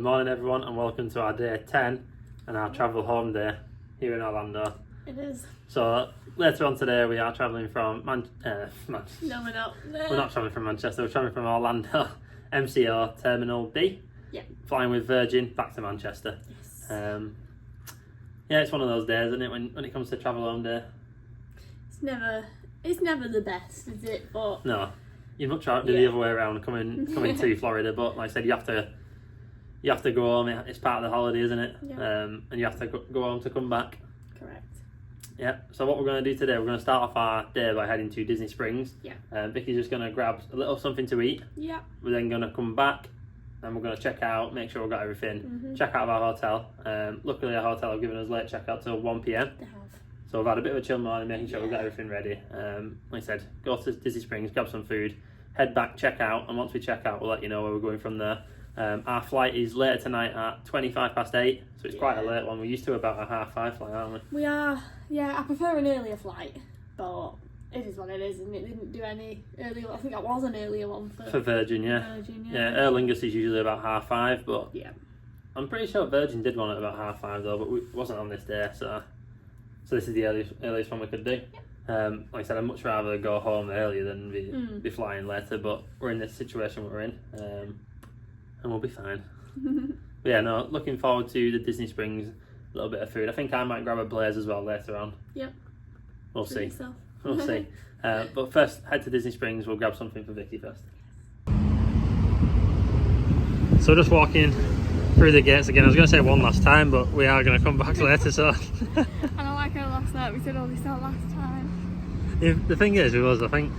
morning everyone and welcome to our day 10 and our travel home day here in Orlando. It is. So later on today we are travelling from No, we're not. We're not travelling from Manchester, we're travelling from Orlando, MCO Terminal B. Yeah. Flying with Virgin back to Manchester. Yes. Yeah, it's one of those days, isn't it, when it comes to travel home day? It's never the best, is it? But No. You'd much rather do the other way around, coming to Florida, but like I said, you have to go home. It's part of the holiday, isn't it? Yeah. And you have to go home to come back. correct. Yeah. So what we're going to do today, we're going to start off our day by heading to Disney Springs. Yeah. Vicky's just going to grab a little something to eat. Yeah. We're then going to come back, and we're going to check out, make sure we've got everything. Check out of our hotel. Luckily, our hotel have given us late checkout till 1 p.m. They have. So we've had a bit of a chill morning, making sure we've got everything ready. Like I said, go to Disney Springs, grab some food, head back, check out, and once we check out, we'll let you know where we're going from there. Our flight is later tonight at 8:25, so it's quite a late one. We're used to about a 5:30 flight, aren't we? We are. Yeah, I prefer an earlier flight, but it is what it is, and it didn't do any earlier. I think that was an earlier one For Virgin, yeah. Virgin, Yeah, Aer Lingus is usually about 5:30, but yeah. I'm pretty sure Virgin did one at about 5:30 though, but it wasn't on this day, so this is the earliest one we could do. Like I said, I'd much rather go home earlier than be flying later, but we're in this situation we're in, and we'll be fine. But yeah, no, looking forward to the Disney Springs, a little bit of food. I think I might grab a Blaze as well later on. Yep. We'll Treat see. yourself. We'll see. But first, head to Disney Springs, we'll grab something for Vicky first. So just walking through the gates again. I was going to say one last time, but we are going to come back later, so... And I like how last night we said all this out last time. The thing is with us, I think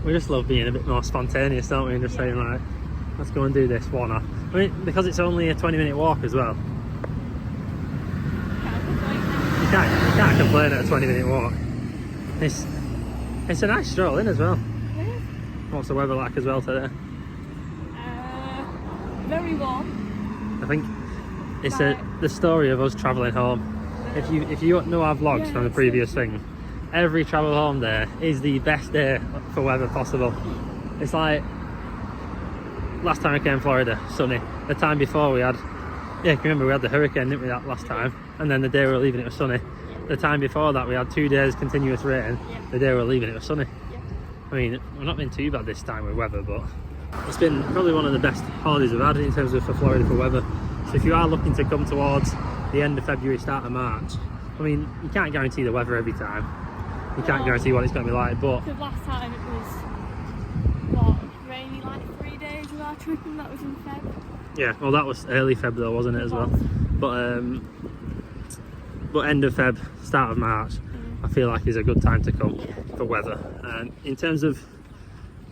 we just love being a bit more spontaneous, don't we? And just saying like, let's go and do this one off. I mean, because it's only a 20-minute walk as well. You can't complain at a 20-minute walk. It's a nice stroll in as well. What's the weather like as well today? Very warm. I think it's the story of us travelling home. If you know our vlogs from the previous thing, every travel home day is the best day for weather possible. It's like last time I came to Florida, sunny. The time before we had, you remember we had the hurricane, didn't we, that last time? And then the day we were leaving it was sunny. The time before that we had 2 days continuous rain. The day we were leaving it was sunny. I mean, we've not been too bad this time with weather, but it's been probably one of the best holidays we've had in terms of for Florida for weather. So if you are looking to come towards the end of February, start of March, I mean, you can't guarantee the weather every time. You can't guarantee what it's going to be like, but... Because last time it was, rainy like 3 days of our trip, and that was in Feb. Yeah, well that was early Feb though, wasn't it, as well? But end of Feb, start of March, I feel like is a good time to come for weather. And in terms of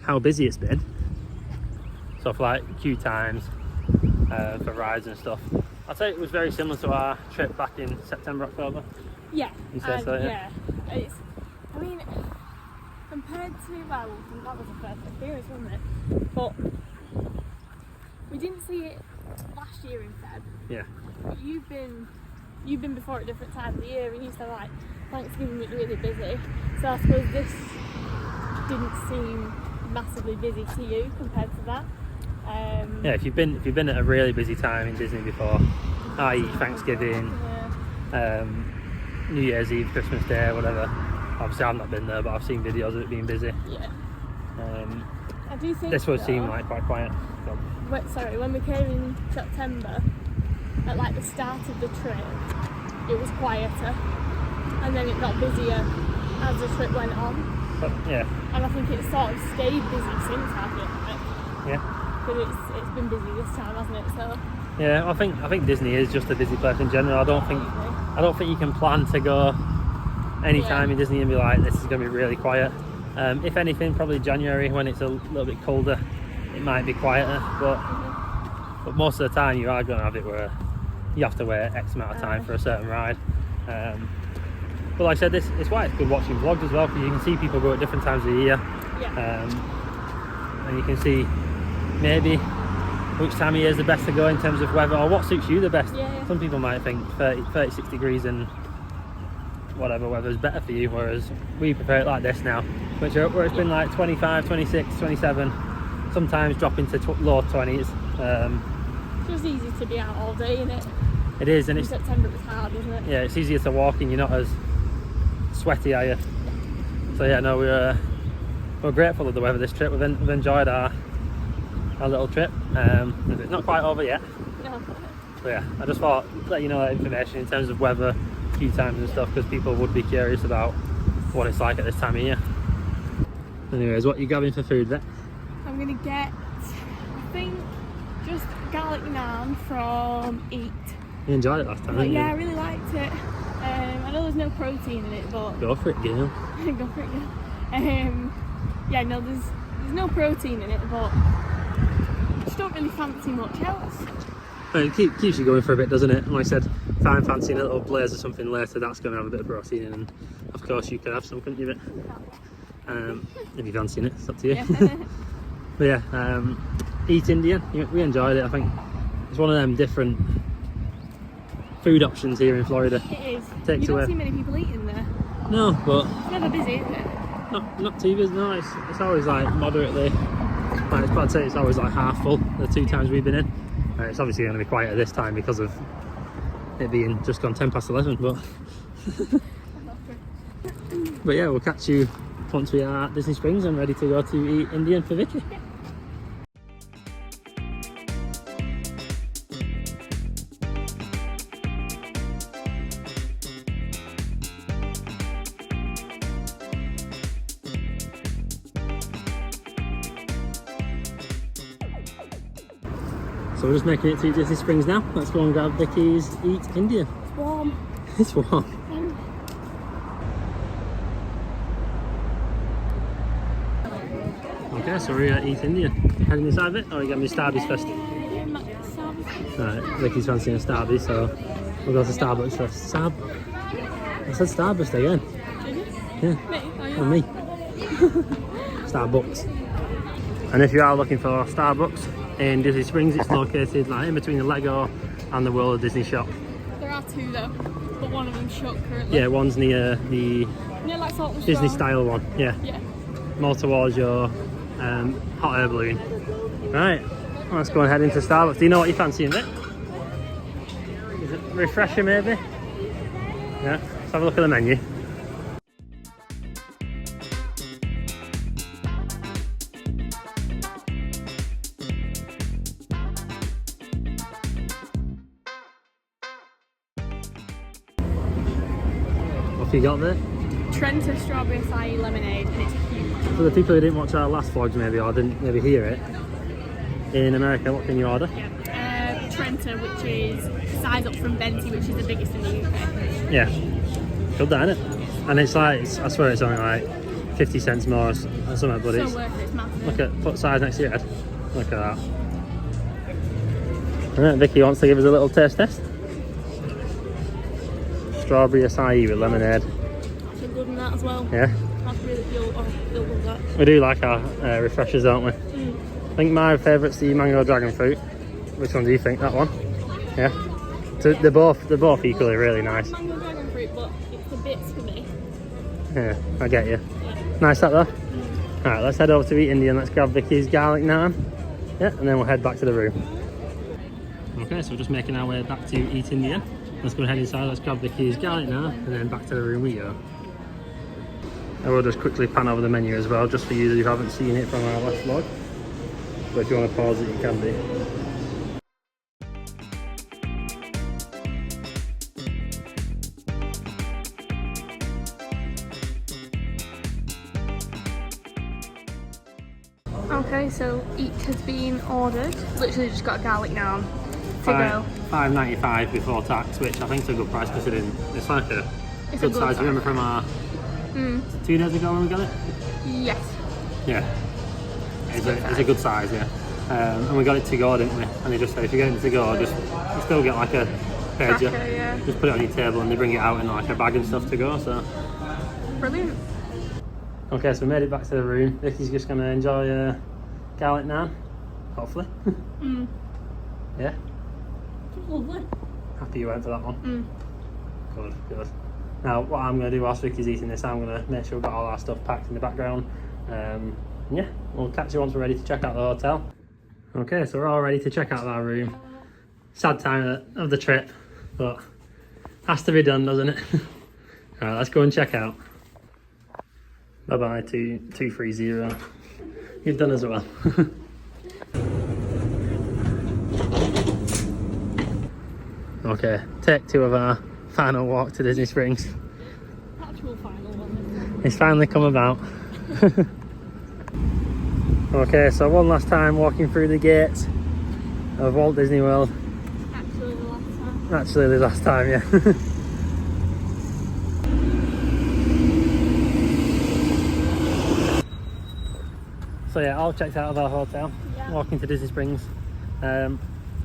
how busy it's been, so for like queue times, for rides and stuff, I'd say it was very similar to our trip back in September, October. Yeah. You say so, yeah? I mean, compared to, well, that was the first experience, wasn't it? But we didn't see it last year in Feb. Yeah. But you've been before at different times of the year, and you said like Thanksgiving was really busy. So I suppose this didn't seem massively busy to you compared to that. Yeah, if you've been at a really busy time in Disney before, i.e. Thanksgiving, New Year's Eve, Christmas Day, whatever. Obviously I've not been there, but I've seen videos of it being busy. Yeah. I do think this would seem like quite quiet. When we came in September, at like the start of the trip, it was quieter, and then it got busier as the trip went on. But yeah. And I think it's sort of stayed busy since, hasn't it? Yeah. But it's been busy this time, hasn't it? So. Yeah, I think Disney is just a busy place in general. I don't think you can plan to go any time in Disney and be like, this is going to be really quiet. If anything, probably January when it's a little bit colder, it might be quieter. But most of the time you are going to have it where you have to wait X amount of time for a certain ride. But like I said, it's why it's good watching vlogs as well, because you can see people go at different times of the year. And you can see maybe which time of year is the best to go in terms of weather, or what suits you the best. Some people might think 36 degrees and whatever weather is better for you, whereas we prefer it like this now, where it's been like 25, 26, 27, sometimes dropping to low 20s. It's just easy to be out all day, innit? It is, and In it's September it was hard, wasn't it? yeah, it's easier to walk and you're not as sweaty, are you? So yeah, no, we're grateful of the weather this trip. We've enjoyed our little trip. It's not quite over yet. No. So yeah, I just thought let you know that information in terms of weather, queue times and stuff, because people would be curious about what it's like at this time of year. Anyways, what are you grabbing for food, Vic? I'm gonna get, I think, just garlic naan from Eat. You enjoyed it last time, But didn't yeah, I you? really liked it. I know there's no protein in it, but Go for it, Gail. go for it, yeah. Yeah, no, there's no protein in it, but I just don't really fancy much else. Well, it keeps you going for a bit, doesn't it? Like I said, if I'm fancying a little blaze or something later, that's going to have a bit of protein in, and of course you could have some, couldn't you, Vic? If you're fancying it, it's up to you. Yeah. But yeah, Eat Indian, we enjoyed it. I think it's one of them different food options here in Florida. It is. Takes You don't away. see many people eating there. No, but It's never busy, is it? not too busy. No, it's always like moderately. Like, I'd say it's always like half full the 2 times we've been in. It's obviously going to be quieter this time because of it being just gone 11:10, but yeah, we'll catch you once we are at Disney Springs and ready to go to Eat Indian for Vicky. So we're just making it to Disney Springs now. Let's go and grab Vicky's Eat Indian. It's warm. It's warm. Okay, so we're at Eat Indian. Heading inside of it, or are you getting me Starbucks first? Right, Vicky's fancying a Starbucks, so we'll go to Starbucks first. I said Starbucks again. Yeah, and me. Starbucks. And if you are looking for Starbucks in Disney Springs, it's located like in between the Lego and the World of Disney shop. There are 2 though, but one of them's shut currently. Yeah, one's near the Yeah, like Salt and Disney Straw. style one. Yeah, Yeah. more towards your hot air balloon. Right, let's go and head into Starbucks. Do you know what you're fancying, Vic? Is it refresher maybe? Yeah, let's have a look at the menu. What have you got there? Trenta strawberry acai lemonade, and it's huge. For the people who didn't watch our last vlogs maybe, or didn't maybe hear it, in America, what can you order? Trenta, which is size up from Venti, which is the biggest in the UK. Yeah, good that, isn't it? And it's like, I swear it's only like 50 cents more or something, but So it's, worth it, it's massive. look at, put size next to your head, look at that. Alright, Vicky wants to give us a little taste test. Strawberry acai with lemonade. So good in that as well. Yeah, That's really feel with that. we do like our refreshers, don't we? Mm. I think my favourite's the mango dragon fruit. Which one do you think? That one? Yeah. So they're both equally really nice. Mango dragon fruit, but it's the bits for me. Yeah, I get you. Yeah. Nice that though. Alright, let's head over to Eat Indian. Let's grab Vicky's garlic naan. Yeah, and then we'll head back to the room. Okay, so we're just making our way back to Eat Indian. Let's go and head inside. Let's grab Vicky's garlic naan and then back to the room we go. I will just quickly pan over the menu as well, just for you who haven't seen it from our last vlog. But if you want to pause it, you can do. Okay, so Eat has been ordered. Literally just got a garlic naan to go. $5.95 before tax, which I think is a good price considering it's like a It's a good good size. size. Remember from our 2 days ago when we got it? Yes. Yeah, it's a good size, yeah. And we got it to go, didn't we? And they just said if you get it to go, you still get like a pager. Cracker, yeah. Just put it on your table and they bring it out in like a bag and stuff to go. So Brilliant. okay, so we made it back to the room. Vicky's just gonna enjoy garlic naan, hopefully. Yeah. Lovely. Happy you went for that one. Good, good. Now, what I'm going to do whilst Vicky's eating this, I'm going to make sure we've got all our stuff packed in the background. Yeah, we'll catch you once we're ready to check out the hotel. Okay, so we're all ready to check out our room. sad time of the trip, but has to be done, doesn't it? Alright, let's go and check out. Bye bye to 230. You've done as well. Okay, take 2 of our final walk to Disney Springs. Actual final one. It's finally come about. Okay, so one last time walking through the gates of Walt Disney World. Actually the last time. Actually the last time, yeah. So yeah, all checked out of our hotel, Yeah. walking to Disney Springs.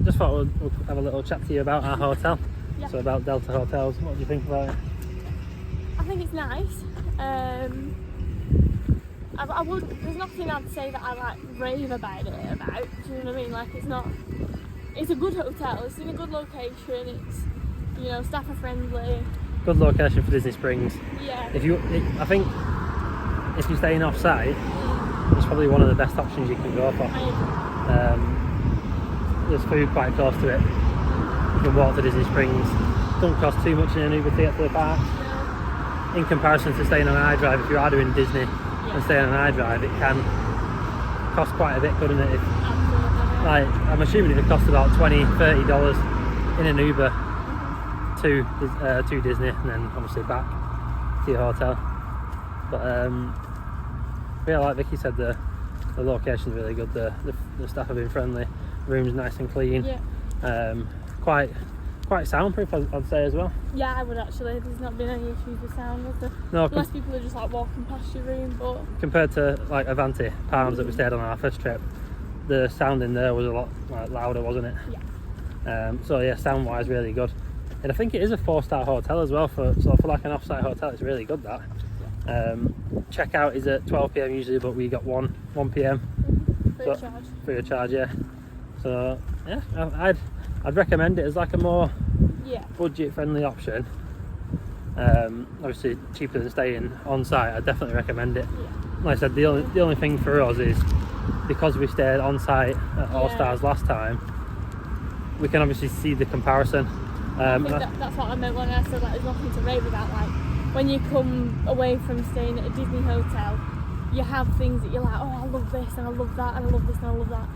Just thought we'll have a little chat to you about our hotel. Yeah. So about Delta Hotels, what do you think about it? I think it's nice. I would. There's nothing I'd say that I like rave about it. Do you know what I mean? Like it's not. It's a good hotel. It's in a good location. It's, you know, staff are friendly. Good location for Disney Springs. Yeah. I think if you're staying off site, it's probably one of the best options you can go for. There's food quite close to it. You can walk to Disney Springs. Don't cost too much in an Uber to get to the park. In comparison to staying on iDrive, if you are doing Disney and staying on iDrive, it can cost quite a bit, couldn't it? Absolutely. Like, I'm assuming it would cost about $20–30 in an Uber to Disney, and then obviously back to your hotel. But yeah, like Vicky said, the location's really good. The staff have been friendly. The room's nice and clean. Yeah. Quite soundproof, I'd say as well. Yeah, I would actually. There's not been any issues with sound. No, Unless people are just like walking past your room, but compared to like Avanti Palms that we stayed on our first trip, the sound in there was a lot louder, wasn't it? yeah. So yeah, sound wise, really good. And I think it is a 4-star hotel as well. For like an off-site hotel, it's really good. That checkout is at 12 p.m. usually, but we got 1 p.m. Free of charge. Free of charge, yeah. So yeah, I'd recommend it as like a more Yeah. budget-friendly option. Obviously cheaper than staying on site. I definitely recommend it. Yeah. Like I said, the only thing for us is because we stayed on site at All Stars last time, we can obviously see the comparison. I think that's what I meant when I said that there's nothing to rave about. Like when you come away from staying at a Disney hotel, you have things that you're like, oh, I love this and I love that and I love this and I love that.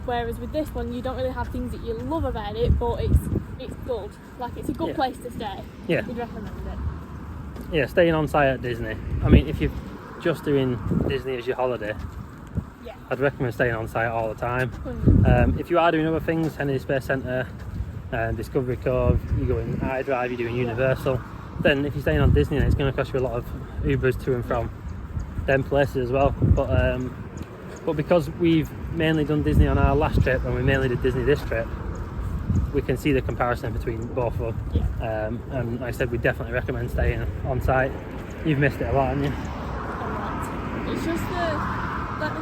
Whereas with this one, you don't really have things that you love about it, but it's good. Like it's a good place to stay. Yeah. We'd recommend it. Yeah, staying on site at Disney. I mean, if you're just doing Disney as your holiday, Yeah. I'd recommend staying on site all the time. 100%. If you are doing other things, Kennedy Space Centre, Discovery Cove, you're going iDrive, you're doing Universal, then if you're staying on Disney, it's going to cost you a lot of Ubers to and from them places as well. But because we've mainly done Disney on our last trip and we mainly did Disney this trip, we can see the comparison between both of them. Yeah. And like I said, we definitely recommend staying on site. You've missed it a lot, haven't you? A lot. It's just the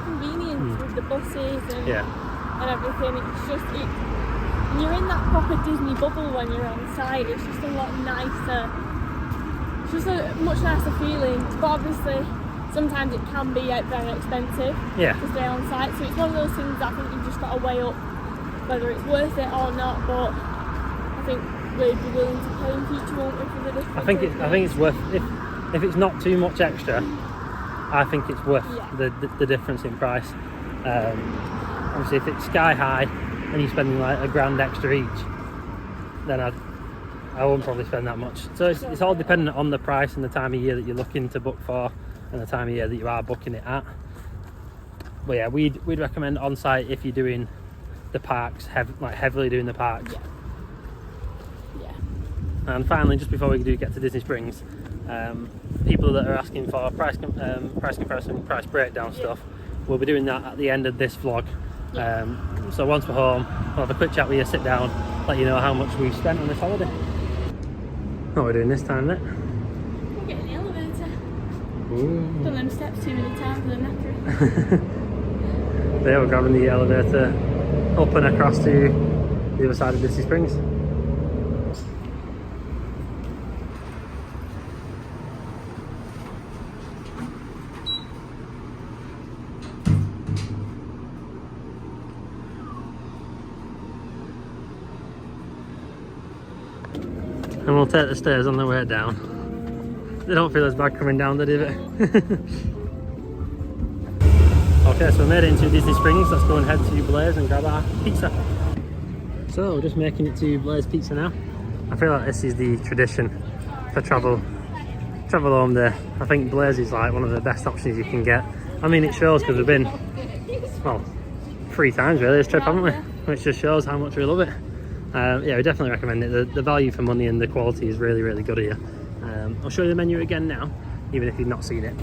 convenience with the buses and everything. It's just when you're in that proper Disney bubble when you're on site, it's just a lot nicer. It's just a much nicer feeling. But obviously, sometimes it can be very expensive to stay on site. So it's one of those things that I think you've just got to weigh up whether it's worth it or not. But I think we'd be willing to pay in future, won't we, for the difference? I think it's worth, if it's not too much extra, I think it's worth the difference in price. Obviously, if it's sky high and you're spending like $1,000 extra each, then I won't probably spend that much. So it's all dependent on the price and the time of year that you're looking to book for and the time of year that you are booking it at. But yeah, we'd recommend on site if you're doing the parks, heavily doing the parks. Yeah. And finally, just before we do get to Disney Springs, people that are asking for price comparison, price breakdown stuff, we'll be doing that at the end of this vlog. So once we're home, we'll have a quick chat with you, sit down, let you know how much we've spent on this holiday. What we're doing this time, Nick? We're getting the elevator. Ooh. Done them steps too many times and I'm knackered. There, we're grabbing the elevator up and across to the other side of Disney Springs. we'll take the stairs on the way down. They don't feel as bad coming down, do they? Okay, so we made it into Disney Springs. Let's go and head to Blaze and grab our pizza. So we're just making it to Blaze Pizza now. I feel like this is the tradition for travel home day. I think Blaze is like one of the best options you can get. I mean, it shows because we've been, well, 3 times really this trip, haven't we? Which just shows how much we love it. Yeah, we definitely recommend it. The value for money and the quality is really, really good here. I'll show you the menu again now, even if you've not seen it.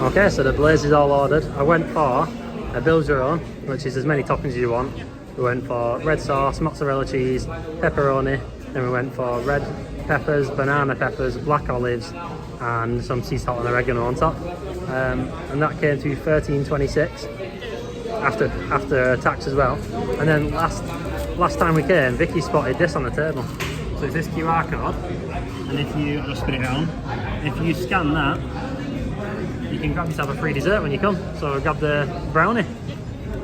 Okay, so the Blaze is all ordered. I went for a build your own, which is as many toppings as you want. We went for red sauce, mozzarella cheese, pepperoni, then we went for red peppers, banana peppers, black olives, and some sea salt and oregano on top. And that came to $13.26 after tax as well. And then last time we came, Vicky spotted this on the table. So it's this QR code, and if you just spin it on, if you scan that, you can grab yourself a free dessert when you come. So grab the brownie.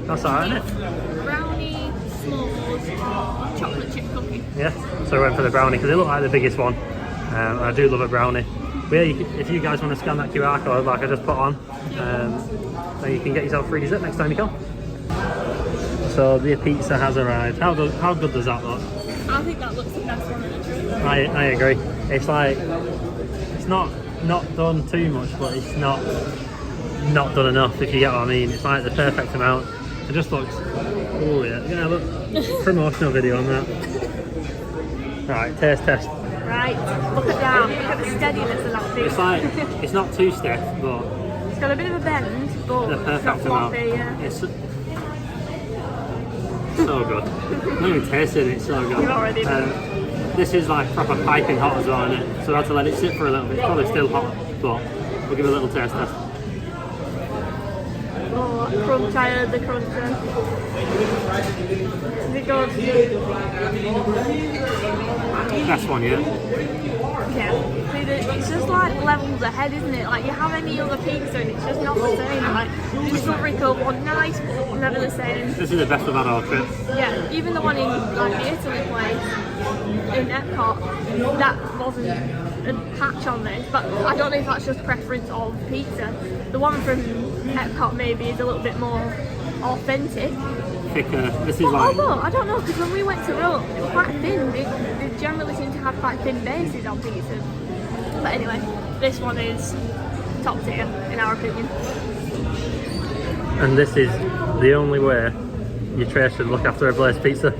That's alright, isn't it? Brownie, s'mores, chocolate chip cookie. Yeah, so we went for the brownie because they look like the biggest one. I do love a brownie. But yeah, if you guys want to scan that QR code like I just put on, then you can get yourself a free dessert next time you come. So the pizza has arrived. How good does that look? I think that looks the best one in the trip. I agree. It's like, it's not done too much, but it's not done enough, if you get what I mean. It's like the perfect amount. It just looks, oh yeah, look, promotional video on that. Right, taste test. Right, look at that. Look at the steadiness of that thing. It's like, it's not too stiff, but it's got a bit of a bend, but the perfect it's not amount. floppy, yeah. It's so good. I've not even tasted it, it's so good. You've already this is like proper piping hot as well, isn't it? So I had to let it sit for a little bit. It's probably still hot, but we'll give it a little taste test. Oh, crunch, I heard the crunch then. Is it good? Best one, yeah. Yeah. See, it's just like levels ahead, isn't it? Like you have any other pizza and it's just not the same. Like the strawberry coat one, nice, but never the same. This is the best we've had all trip. Yeah, even the one in like the Italy place in Epcot, that wasn't a patch on this, but I don't know if that's just preference of pizza. The one from Epcot maybe is a little bit more authentic. Thicker. This is like. Although I don't know, because when we went to Rome, it was quite thin. They generally seem to have quite thin bases on pizza. But anyway, this one is top tier in our opinion. And this is the only way your tray should look after a Blaze pizza.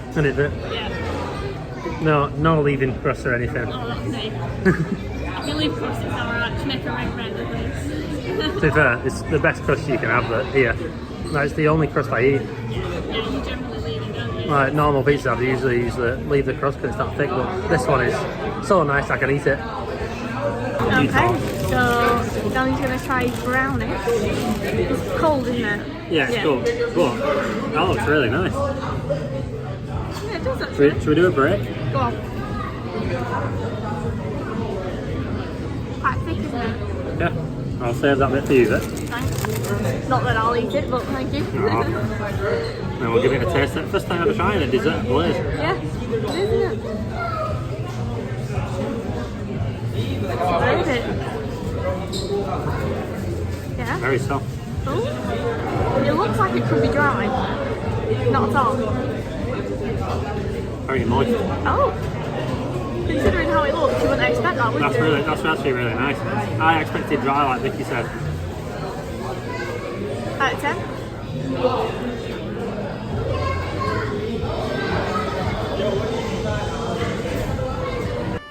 Isn't it? Yeah. No leaving crust or anything. Oh, that's safe. If you leave crust, it's alright. Just make a recommend at least. To be fair, it's the best crust you can have here. That's the only crust I eat. Yeah, you generally leave it, don't you? Like normal pizza, I'd usually leave the crust because it's that thick, but this one is so nice I can eat it. Okay, so Danny's going to try brownie. It's cold, isn't it? Yeah, it's cool. But that looks really nice. Yeah, it does actually. Should we do a break? Go on. Quite thick, isn't it? Yeah. I'll save that bit for you then. Thanks. Not that I'll eat it, but thank you. Oh. Then we'll give it a taste. First time ever trying a dessert at Blaze. Yeah, it is, isn't it? Is it? Yeah. Very soft. Oh. It looks like it could be dry. Not at all. Very moist. Oh. Considering how it looks, you wouldn't expect that, would you? That's actually really nice. I expected dry, like Vicky said. Out of 10?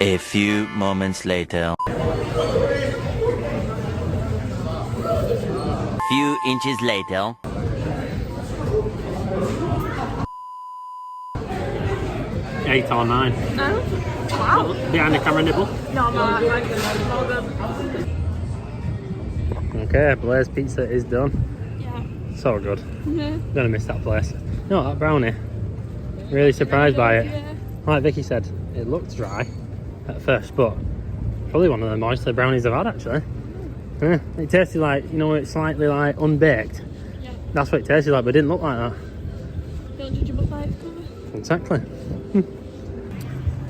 A few moments later. Few inches later. 8 or 9. Oh, wow. Behind the camera nibble. No, Mark. All good. Okay, Blair's pizza is done. Yeah. So good. Yeah. I'm gonna miss that place. You know what, that brownie? Really surprised by it. Yeah. Like Vicky said, it looked dry at first, but probably one of the moistest brownies I've had actually. Yeah, it tasted like, you know, it's slightly like unbaked. Yeah. That's what it tasted like, but it didn't look like that. Don't judge a book by its cover. Exactly.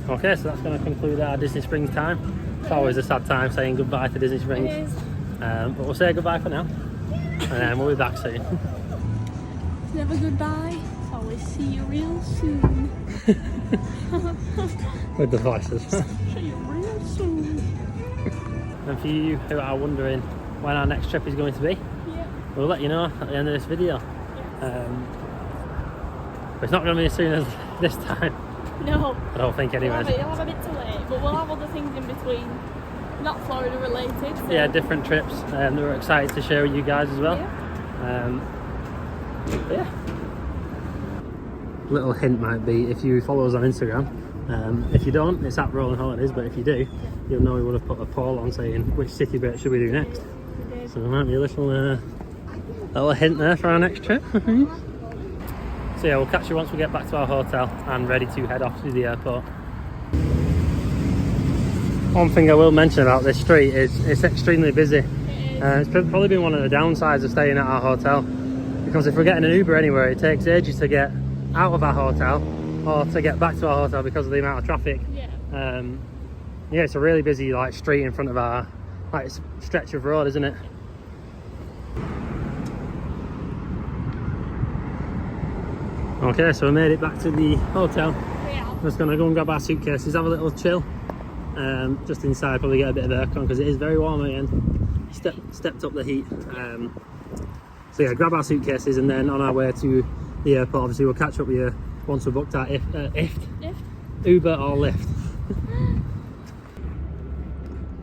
Okay, so that's going to conclude our Disney Springs time. It's always a sad time saying goodbye to Disney Springs. It is. But we'll say goodbye for now. And then we'll be back soon. It's never goodbye. It's always see you real soon. With the voices. See you real soon. And for you who are wondering when our next trip is going to be, Yeah. we'll let you know at the end of this video. Yeah. But it's not going to be as soon as this time. No. I don't think anyways. You'll have a bit to wait, but we'll have other things in between. Not Florida related. So. Yeah, different trips that we're excited to share with you guys as well. Yeah. But yeah. Little hint might be if you follow us on Instagram. If you don't, it's at Rolling Holidays, but if you do, you'll know we would have put a poll on saying which city bit should we do next. We did. So there might be a little hint there for our next trip. So yeah, we'll catch you once we get back to our hotel and ready to head off to the airport. One thing I will mention about this street is it's extremely busy. It's probably been one of the downsides of staying at our hotel, because if we're getting an Uber anywhere, it takes ages to get out of our hotel or to get back to our hotel because of the amount of traffic. Yeah. Yeah, it's a really busy like street in front of our like stretch of road, isn't it? Okay, so we made it back to the hotel. Yeah. Just gonna go and grab our suitcases, have a little chill. Just inside, probably get a bit of aircon because it is very warm again. Stepped up the heat. So yeah, grab our suitcases and then on our way to the airport, obviously we'll catch up with you once we've booked our Uber or Lyft.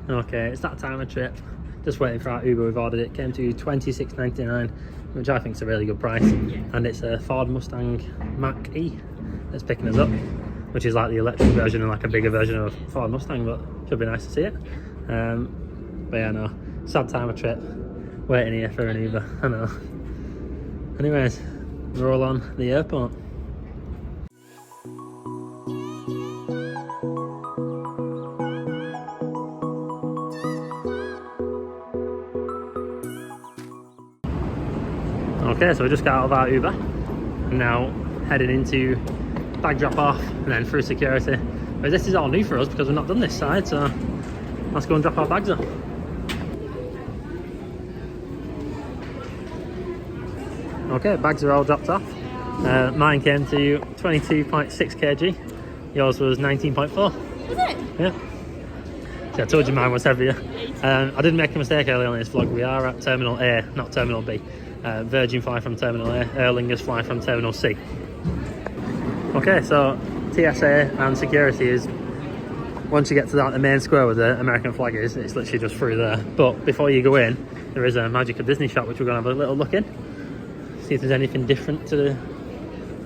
Okay, it's that time of trip. Just waiting for our Uber. We've ordered it. Came to $26.99, which I think is a really good price. Yeah. And it's a Ford Mustang Mach-E that's picking us up, which is like the electric version and like a bigger version of Ford Mustang, but should be nice to see it. But yeah, no, sad time of trip. Waiting here for an Uber. I know. Anyways, roll on the airport. Okay, so we just got out of our Uber and now heading into bag drop off and then through security. But this is all new for us because we've not done this side, so let's go and drop our bags off. Okay, bags are all dropped off. Mine came to 22.6 kg, yours was 19.4. Was it? Yeah. See, I told you mine was heavier. I didn't make a mistake earlier on this vlog. We are at Terminal A, not Terminal B. Virgin fly from Terminal A, Aer Lingus fly from Terminal C. Okay, so TSA and security is, once you get to the main square where the American flag is, it's literally just through there. But before you go in, there is a Magical Disney shop which we're going to have a little look in. See if there's anything different to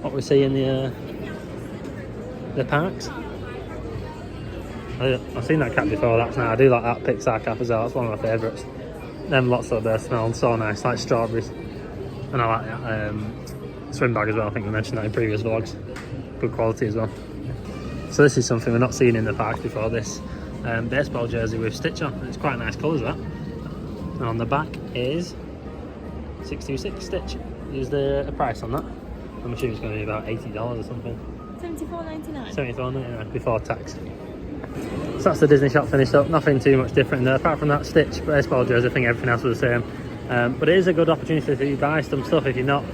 what we see in the parks. I've seen that cap before, that's nice. I do like that Pixar cap as well, that's one of my favourites. Them lots of there smell so nice, like strawberries. And I like that swim bag as well, I think we mentioned that in previous vlogs. Good quality as well. So this is something we're not seeing in the parks before, this baseball jersey with Stitch on. It's quite nice colours that. And on the back is 626 Stitch. Is there a price on that? I'm assuming it's going to be about $80 or something. $74.99. $74.99 before tax. So that's the Disney shop finished up. Nothing too much different there apart from that Stitch baseball jersey. I think everything else was the same. But it is a good opportunity to buy some stuff if you're not,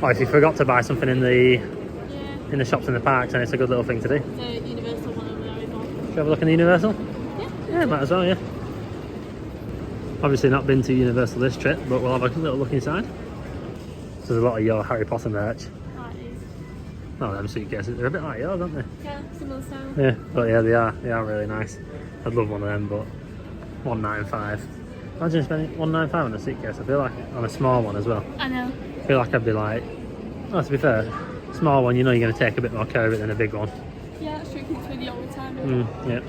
or if you forgot to buy something in the shops in the parks, and it's a good little thing to do. The Universal one over there as well. Should we have a look in the Universal? Yeah. Yeah, might as well, yeah. Obviously not been to Universal this trip, but we'll have a little look inside. So there's a lot of your Harry Potter merch. Like these. Oh, them suitcases, they're a bit like yours, aren't they? Yeah, similar style. Yeah, but yeah, they are really nice. I'd love one of them, but $195. Imagine spending $195 on a suitcase. I feel like on a small one as well. I know. I feel like I'd be like, oh, to be fair, small one, you know you're going to take a bit more care of it than a big one. Yeah. replica with the old time. Yeah.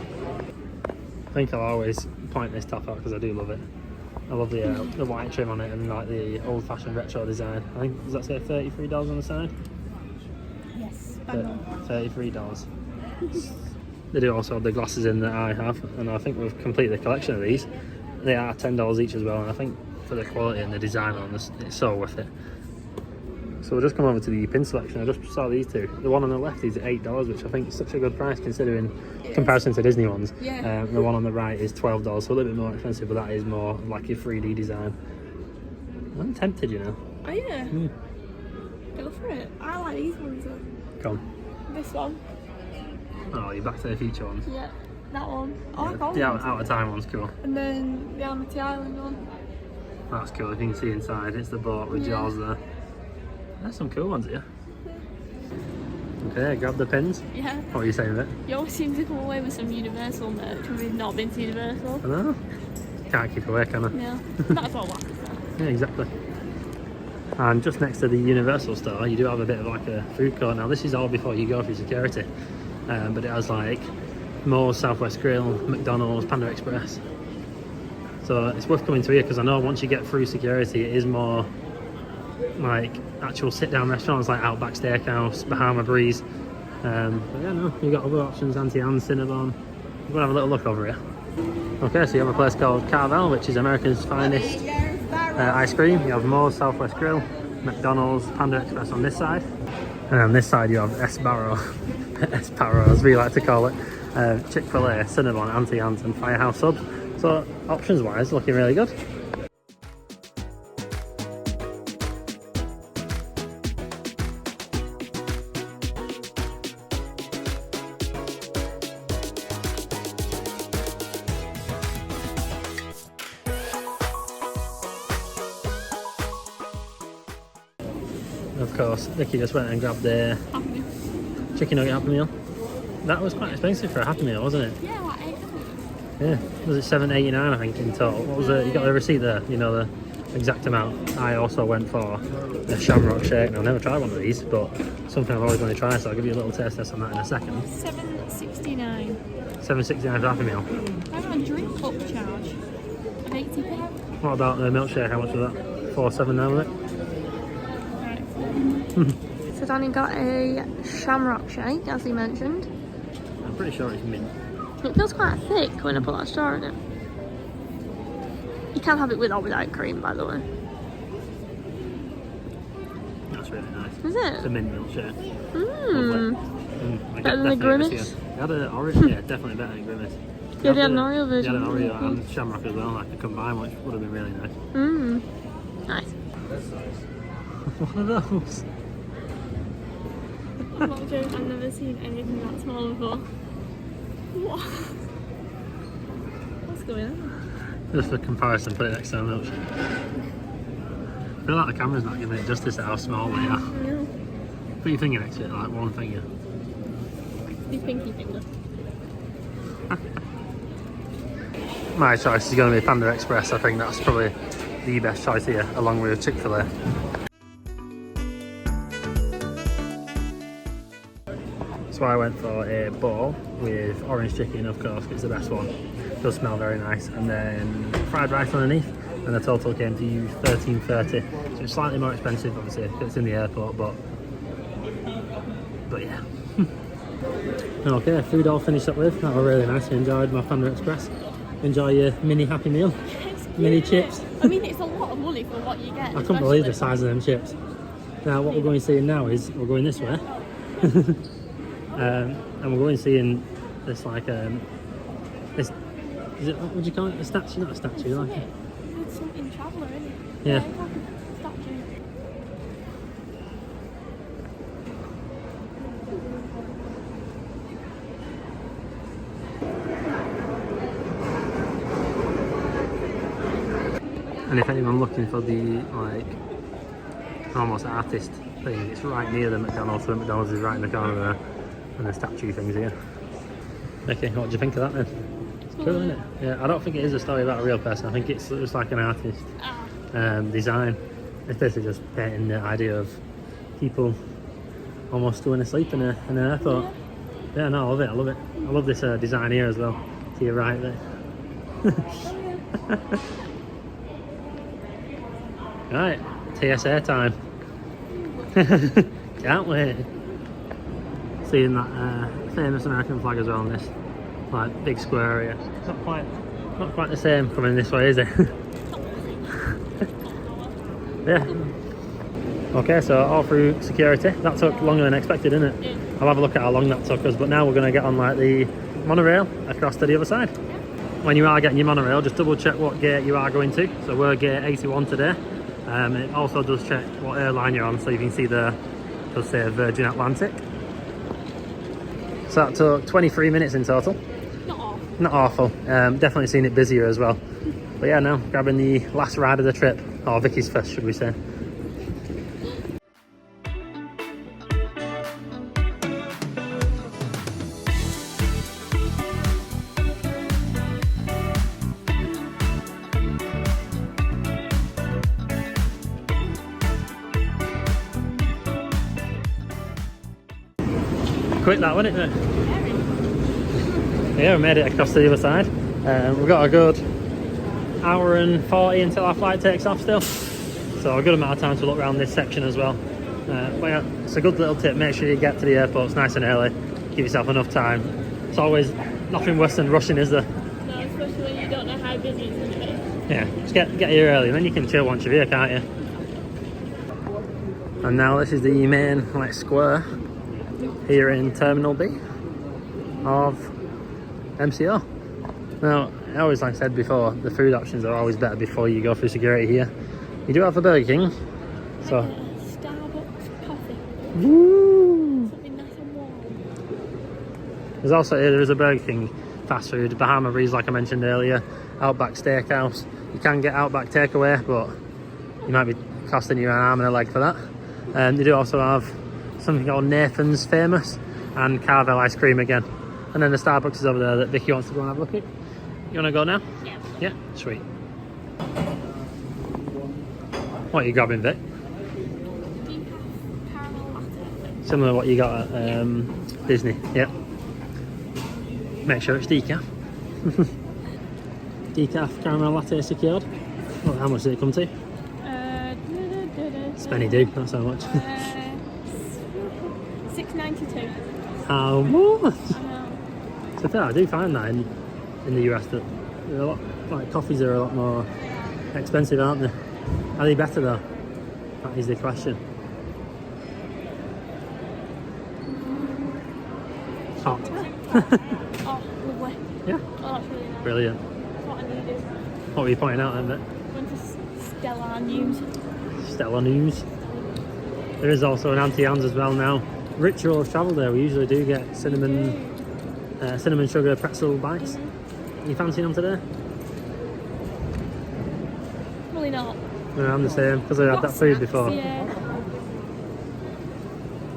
I think I'll always point this top out because I do love it. I love the white trim on it and like the old-fashioned retro design. I think, does that say $33 on the side? Yes, bang on. $33. They do also have the glasses in that I have, and I think we've completed the collection of these. They are $10 each as well, and I think for the quality and the design on this, it's so worth it. So we'll just come over to the pin selection. I just saw these two. The one on the left is $8, which I think is such a good price considering comparison to Disney ones. Yeah. The one on the right is $12, so a little bit more expensive, but that is more like your 3D design. I'm tempted, you know. Oh yeah. Go for it. I like these ones though. Come. This one. Oh, you're Back to the Future ones. Yeah. That one. I like all The of them. out of time one's cool. And then the Amity Island one. That's cool. If you can see inside, it's the boat with Jaws there. There's some cool ones here. Okay, grab the pins. Yeah. What are you saying of it? You always seem to come away with some Universal merch when we've not been to Universal. I know. Can't keep away, can I? Yeah. That's all what. Yeah, exactly. And just next to the Universal store, you do have a bit of like a food court. Now, this is all before you go through security, but it has like Moe's, Southwest Grill, McDonald's, Panda Express. So it's worth coming to here because I know once you get through security, it is more like actual sit-down restaurants like Outback Steakhouse, Bahama Breeze. But yeah, no, you've got other options, Auntie Anne's, Cinnabon. We're gonna have a little look over here. Okay, so you have a place called Carvel, which is America's finest ice cream. You have Moe's, Southwest Grill, McDonald's, Panda Express on this side. And on this side you have Sbarro, Sbarro as we like to call it, Chick-fil-A, Cinnabon, Auntie Anne's and Firehouse Subs. So options wise, looking really good. Of course, Vicky just went and grabbed the chicken nugget Happy Meal. That was quite expensive for a Happy Meal, wasn't it? Yeah, like 8. Yeah, was it $7.89 I think in total? What was it? You got the receipt there, you know the exact amount. I also went for a Shamrock Shake. Now, I've never tried one of these, but something I've always wanted to try, so I'll give you a little taste test on that in a second. $7.69. $7.69 for Happy Meal. I got a drink cup charge of 80p. What about the milkshake? How much was that? $4.7 now, was it? Right. So Danny got a Shamrock Shake, as he mentioned. I'm pretty sure it's mint. It feels quite thick when I put that straw in it. You can have it with or without cream, by the way. That's really nice. Is It's a it? mint milkshake. Mmm. Better than the Grimace? They had an Oreo, yeah, definitely better than Grimace. Yeah, they had an Oreo version. They had an Oreo and Shamrock as well, like a combined, which would have been really nice. Mmm. Nice. What are those? I'm not joking, I've never seen anything that small before. What? What's going on? Just for comparison, put it next to a milkshake. I feel like the camera's not giving it justice at how small they are. No. Put your finger next to it, like one finger. Your pinky finger. My choice is going to be Panda Express. I think that's probably the best choice here, along with Chick-fil-A. So I went for a bowl with orange chicken, of course, it's the best one. Does smell very nice. And then fried rice underneath, and the total came to you $13.30. So it's slightly more expensive, obviously, if it's in the airport, but yeah. Okay, food all finished up with. That was really nice. I enjoyed my Panda Express. Enjoy your mini Happy Meal. Mini chips. I mean, it's a lot of money for what you get. I couldn't believe the size of them chips. Now what we're going to see now is we're going this way. And we're going seeing this like this, is it, what would you call it? A statue? Not a statue, like it. It's something traveller, isn't it? Yeah. It's like a statue. And if anyone looking for the like almost artist thing, it's right near the McDonald's. So the McDonald's is right in the corner there, and the statue things here. Okay, what do you think of that then? It's cool, isn't it? Yeah, I don't think it is a story about a real person. I think it's just like an artist design. It's basically just painting the idea of people almost going to sleep in an airport. Yeah, no, I love it. I love it. I love this design here as well. To your right there. Right, TSA time. Can't wait. Seeing that famous American flag as well on this like big square area. It's not quite the same coming this way, is it? Yeah. Okay, so all through security. That took longer than expected, didn't it? Yeah. I'll have a look at how long that took us, but now we're going to get on like the monorail across to the other side. When you are getting your monorail, just double check what gate you are going to. So we're gate 81 today. It also does check what airline you're on, so you can see there it does say Virgin Atlantic. So that took 23 minutes in total. Not awful. Not awful. Definitely seen it busier as well. But yeah, now grabbing the last ride of the trip, or Vicky's first, should we say. Quick that, wasn't it? Yeah, we made it across to the other side. We've got a good hour and 40 until our flight takes off still. So a good amount of time to look around this section as well. But yeah, it's a good little tip. Make sure you get to the airports nice and early. Give yourself enough time. It's always nothing worse than rushing, is there? No, especially when you don't know how busy it's going to be. Yeah, just get here early and then you can chill once you're here, can't you? And now this is the main like square here in Terminal B of MCO. Now, I always, like I said before, the food options are always better before you go through security here. You do have a Burger King, so Starbucks coffee. woo! Something nice and warm. There's also there is a Burger King fast food, Bahama Breeze, like I mentioned earlier, Outback Steakhouse. You can get Outback takeaway, but you might be costing you an arm and a leg for that. They do also have something called Nathan's Famous and Carvel ice cream again. And then the Starbucks is over there that Vicky wants to go and have a look at. You want to go now? Yeah. Yeah, sweet. What are you grabbing, Vic? Decaf caramel latte. Similar to what you got at Disney, yeah. Make sure it's decaf. Decaf caramel latte secured. Well, how much did it come to? Spenny do, that's how much. $6.92. How much? I know. So fair, I do find that in the US that they're a lot, like coffees are a lot more expensive, aren't they? Are they better though? That is the question. Hot. Oh, lovely. Yeah. Oh, that's really nice. Brilliant. That's what I needed. What were you pointing out then, Vic? Went to Stellar News. Stellar News. There is also an Auntie Anne's as well now. Ritual of travel there. We usually do get cinnamon sugar pretzel bites. You fancying them today? Probably not. No, I'm the same because I had that food before. Yeah.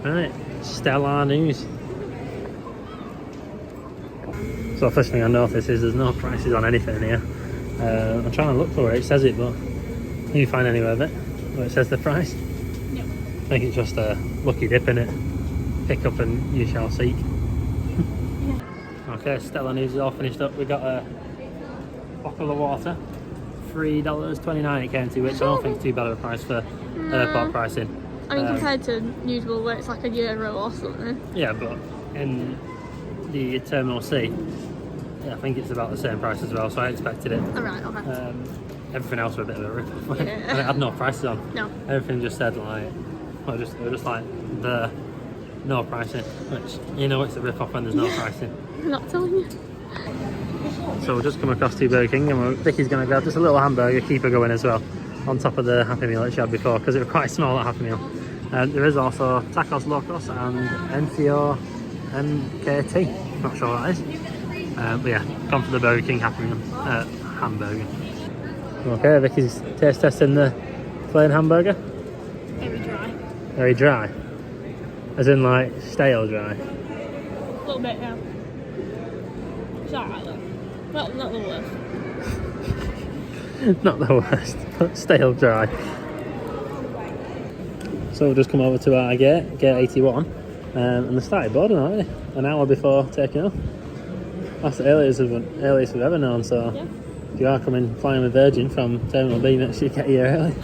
Right, Stellar News. So first thing I notice is there's no prices on anything here. I'm trying to look for it. It says it, but can you find anywhere of it where it says the price? Yep. I think it's just a lucky dip in it. Pick up and you shall seek. Yeah. Okay, Stellar News is all finished up. We got a bottle of water, $3.29 it came to, which I don't think is too bad of a price for airport pricing. I mean, compared to usual where it's like €1 or something. Yeah, but in the Terminal C, yeah, I think it's about the same price as well, so I expected it. Alright, okay. Everything else was a bit of a rip-off. Yeah. And it had no prices on. No. Everything just said like, well, it was just like the no pricing, which you know it's a rip-off when there's no pricing. I'm not telling you. So we'll just come across to Burger King and Vicky's going to grab just a little hamburger, keep her going as well, on top of the Happy Meal that she had before because it was quite small at Happy Meal. There is also Tacos Locos and NCO MKT, not sure what that is. But yeah, gone for the Burger King Happy Meal, hamburger. Okay, Vicky's taste testing the plain hamburger. Very dry. Very dry. As in like stale dry. A little bit, yeah. It's alright though. Well, not the worst. Not the worst, but stale dry. So we'll just come over to our gate 81. And they started boarding already, an hour before taking off. That's the earliest we've ever known, so Yeah. if you are coming flying with Virgin from Terminal B, make sure you get here early.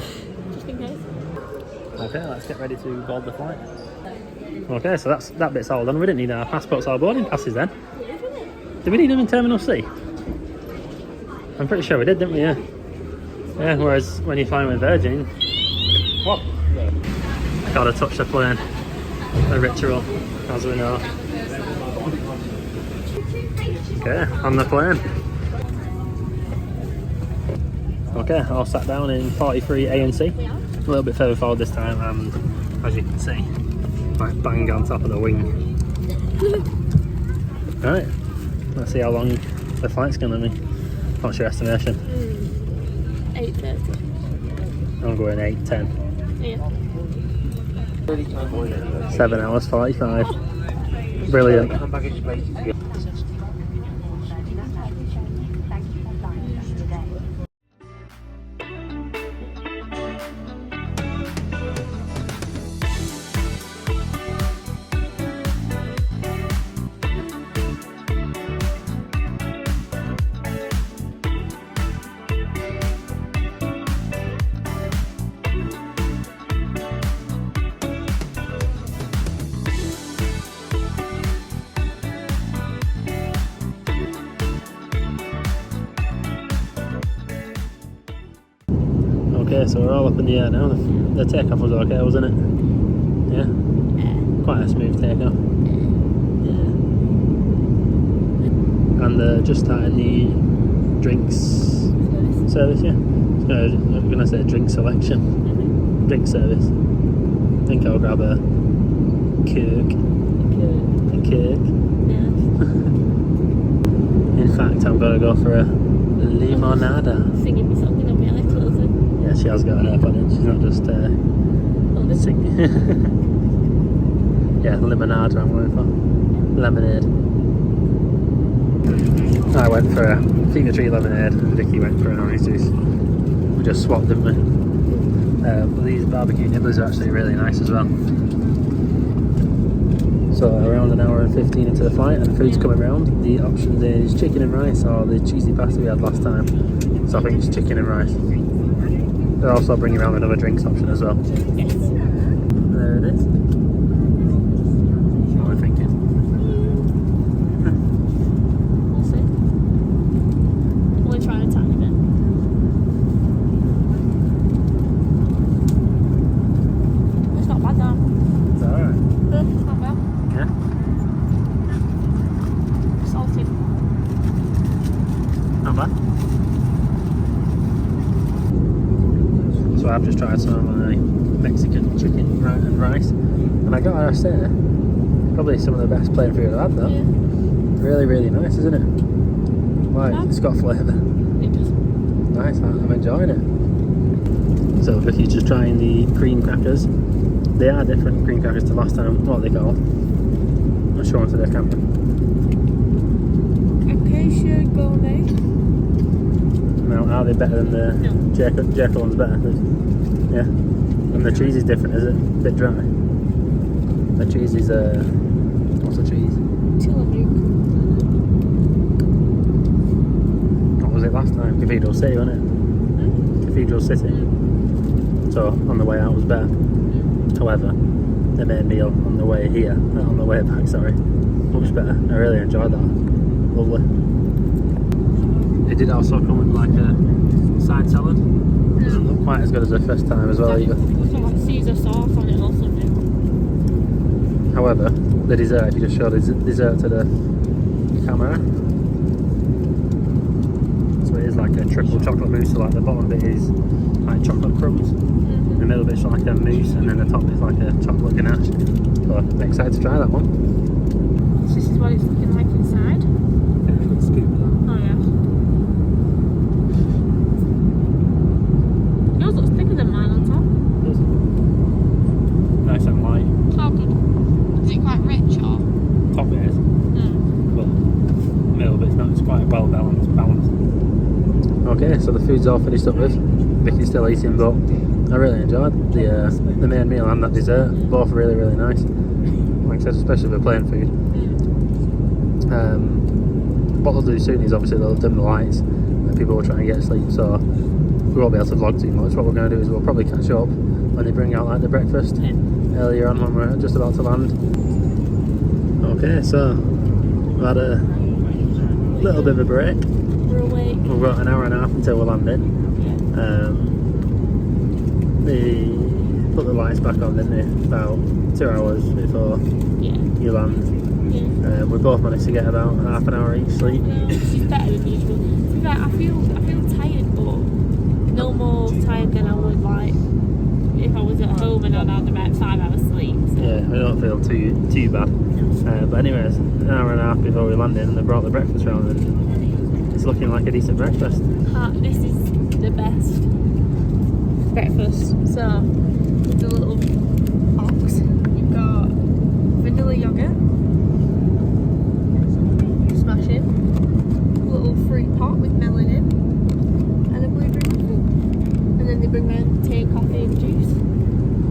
Just in case. Okay, let's get ready to board the flight. Okay, so that bit's all done. We didn't need our passports or boarding passes then. Did we need them in Terminal C? I'm pretty sure we did, didn't we? Yeah. Yeah, whereas when you're flying with Virgin... What? Gotta touch the plane. A ritual, as we know. Okay, on the plane. Okay, all sat down in 43 A and C. A little bit further forward this time, and as you can see, right bang on top of the wing. Right, let's see how long the flight's gonna be. What's your estimation? 8:30. I'm going 8:10. Yeah. 7 hours 45. Brilliant. Okay, so we're all up in the air now. The takeoff was okay, wasn't it? Yeah? Quite a smooth takeoff. Yeah. And just starting the drinks service, yeah? I'm going to say drink selection. Drink service. I think I'll grab a Coke. A Coke. In fact, I'm going to go for a limonada. Singing me something on my iClothes. Yeah, she has got an airpod in. She's not just singing. Yeah, limonade I'm going for. Lemonade. I went for a Finger Tree lemonade and Vicky went for an orange juice. We just swapped, didn't we? But these barbecue nibblers are actually really nice as well. So around an hour and 15 into the flight and the food's coming round. The options is chicken and rice or the cheesy pasta we had last time. So I think it's chicken and rice. They're also bringing around another drinks option as well. Yes. There it is. What am I thinking? We'll see. Only trying a tiny bit. It's not bad though. Is that alright? It's not bad. Yeah? Salty. Not bad. So I've just tried some of my Mexican chicken and rice, and I gotta say, probably some of the best plain food I've had though. Yeah. Really, really nice, isn't it? Like, Yeah. it's got flavour. It does. Nice, I'm enjoying it. So Vicky's just trying the cream crackers. They are different cream crackers to last time. What are they called? I'll show them to the camera. Acacia gourmet. Now, are they better than the No. Jekyll one's better? Yeah. And the cheese is different, is it? A bit dry. The cheese is what's the cheese? Tillamook. What was it last time? Cathedral City, wasn't it? Cathedral City. So on the way out was better. However, the main meal on the way here, on the way back, sorry, much better. I really enjoyed that. Lovely. It did also come with like a side salad. Doesn't look quite as good as the first time as well either. It's got like Caesar sauce on it or something. However, the dessert, if you just show the dessert to the camera. So it is like a triple chocolate mousse, so like the bottom bit is like chocolate crumbs, the middle bit's like a mousse, and then the top is like a chocolate ganache. So I'm excited to try that one. So this is what it's looking like inside. Oh yeah. Yours looks thicker than mine on top. Nice and light. How good? Is it quite rich or? Top it is, but middle bit's not. It's quite well balanced. Okay, so the food's all finished up with. Vicky's still eating, but I really enjoyed the main meal and that dessert. Both really, really nice. like I said, especially with plane food. What they'll do soon is obviously they'll dim the lights and people will try and get asleep, so we won't be able to vlog too much. What we're going to do is we'll probably catch up when they bring out like the breakfast earlier on when we're just about to land. Okay, so we've had a little bit of a break. We're awake. We've got an hour and a half until we're landing. They put the lights back on, didn't they? About 2 hours before you land. We both managed to get about half an hour each sleep. Which is better than usual. To be fair, I feel tired, but no more tired than I would like if I was at home and I'd had about 5 hours sleep. So. Yeah, I don't feel too bad. But anyways, an hour and a half before we landed, and they brought the breakfast round, and it's looking like a decent breakfast. This is the best breakfast. So, with the little box, you've got vanilla yogurt, smashing, a little fruit pot with melon in, and a blueberry muffin. And then they bring round tea, coffee, and juice.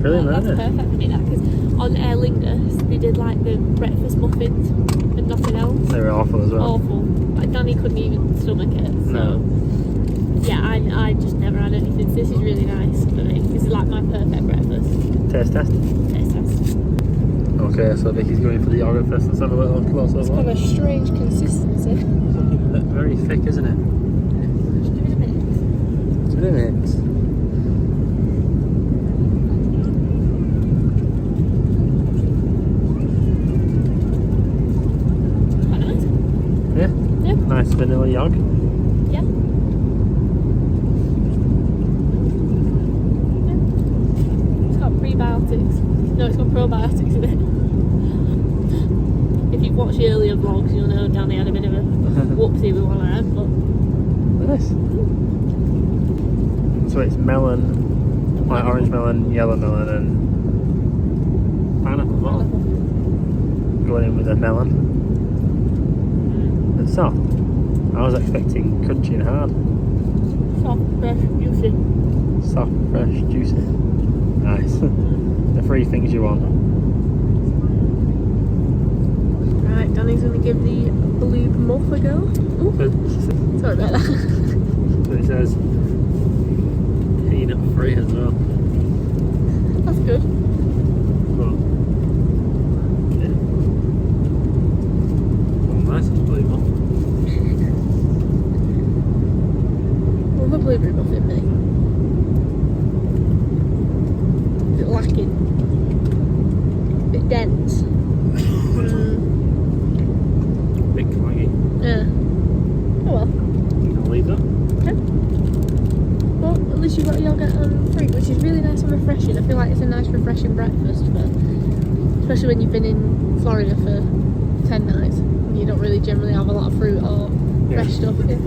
Brilliant, That's isn't it? perfect for me, that, because on Aer Lingus they did like the breakfast muffins and nothing else. They were awful as well. Awful. Like Danny couldn't even stomach it. So. No. Yeah, I just never had anything. So this is really nice for me. This is like my perfect breakfast. Taste test. Taste test. Okay, so Vicky's going for the yogurt first. Let's have a little close up. It's got a strange consistency. It's looking very thick, isn't it? Just give it a minute. Give it a minute. Quite nice. Yeah? Yeah. Nice vanilla yog. Yeah. It's got prebiotics. No, it's got probiotics in it. If you've watched the earlier vlogs, you'll know Danny had a bit of a whoopsie with one hand, but Nice. So it's melon, like orange melon, yellow melon, and pineapple as well. Going in with a melon. It's soft. I was expecting crunchy and hard. soft, fresh, juicy. Soft, fresh, juicy. Nice. The three things you want. Right, Danny's going to give the blue muff a go. Ooh, sorry about that. So it says peanut free as well. That's good. But, yeah. Oh, nice blue one. Love a blueberry muffin, mate. Is it lacking? A bit dense. Bit claggy. Yeah. Oh well. I'll leave that. Okay. Well, at least you've got yogurt and fruit, which is really nice and refreshing. I feel like it's a nice refreshing breakfast, especially when you've been in Florida for 10 nights and you don't really generally have a lot of fruit or fresh stuff. Yeah.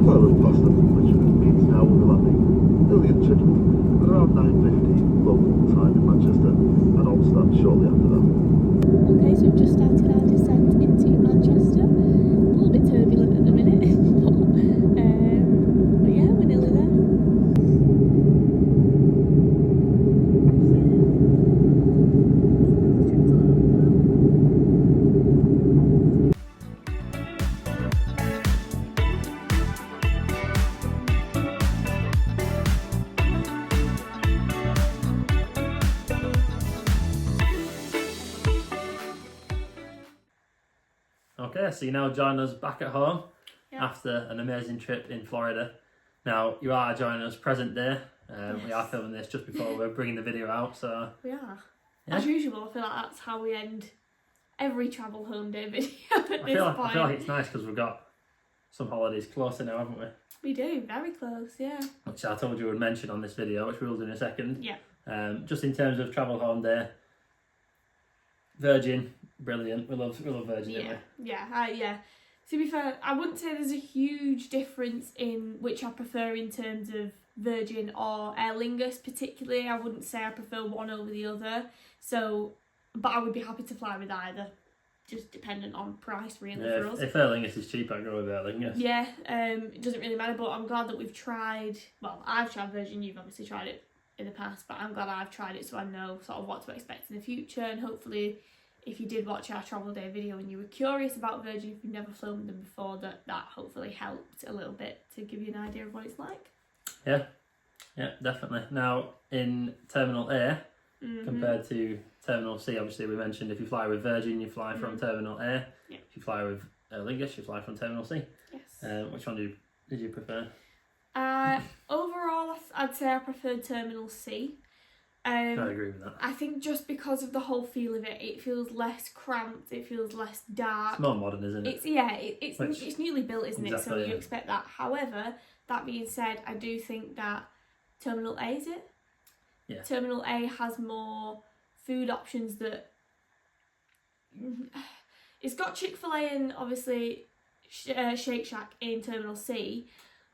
Following Boston, which means now we'll be landing Illiotchard at around 9:50 local time in Manchester, and all start shortly after that. Okay, so we've just started our descent into Manchester. A little bit turbulent at the minute, but yeah, we're nearly there. Okay, so you now join us back at home Yeah. after an amazing trip in Florida. Now, you are joining us present day. We are filming this just before we're bringing the video out, so... We are. Yeah. As usual, I feel like that's how we end every travel home day video at this I feel point. like it's nice because we've got some holidays closer now, haven't we? We do, very close, yeah. Which I told you would mention on this video, which we'll do in a second. Yeah. Just in terms of travel home day, Virgin, brilliant. We love Virgin, don't we? Yeah. To be fair, I wouldn't say there's a huge difference in which I prefer in terms of Virgin or Aer Lingus particularly. I wouldn't say I prefer one over the other. So, but I would be happy to fly with either. just dependent on price really Yeah, for us. if Aer Lingus is cheap, I'd go with Aer Lingus. Yeah, it doesn't really matter, but I'm glad that we've tried, well, I've tried Virgin, you've obviously tried it in the past, but I'm glad I've tried it so I know sort of what to expect in the future, and hopefully if you did watch our travel day video and you were curious about Virgin, if you've never flown with them before, that hopefully helped a little bit to give you an idea of what it's like. Yeah, definitely. Now, in Terminal A, compared to Terminal C, obviously we mentioned if you fly with Virgin, you fly from Terminal A. Yeah. If you fly with Aer Lingus, you fly from Terminal C. Yes. Which one did you prefer? Overall, I'd say I preferred Terminal C. I agree with that. I think just because of the whole feel of it, it feels less cramped, it feels less dark. It's more modern, isn't it? It's newly built, isn't it? So Exactly, you expect that. However, that being said, I do think that Terminal A, is it? Yeah. Terminal A has more food options that... It's got Chick-fil-A and obviously Shake Shack in Terminal C,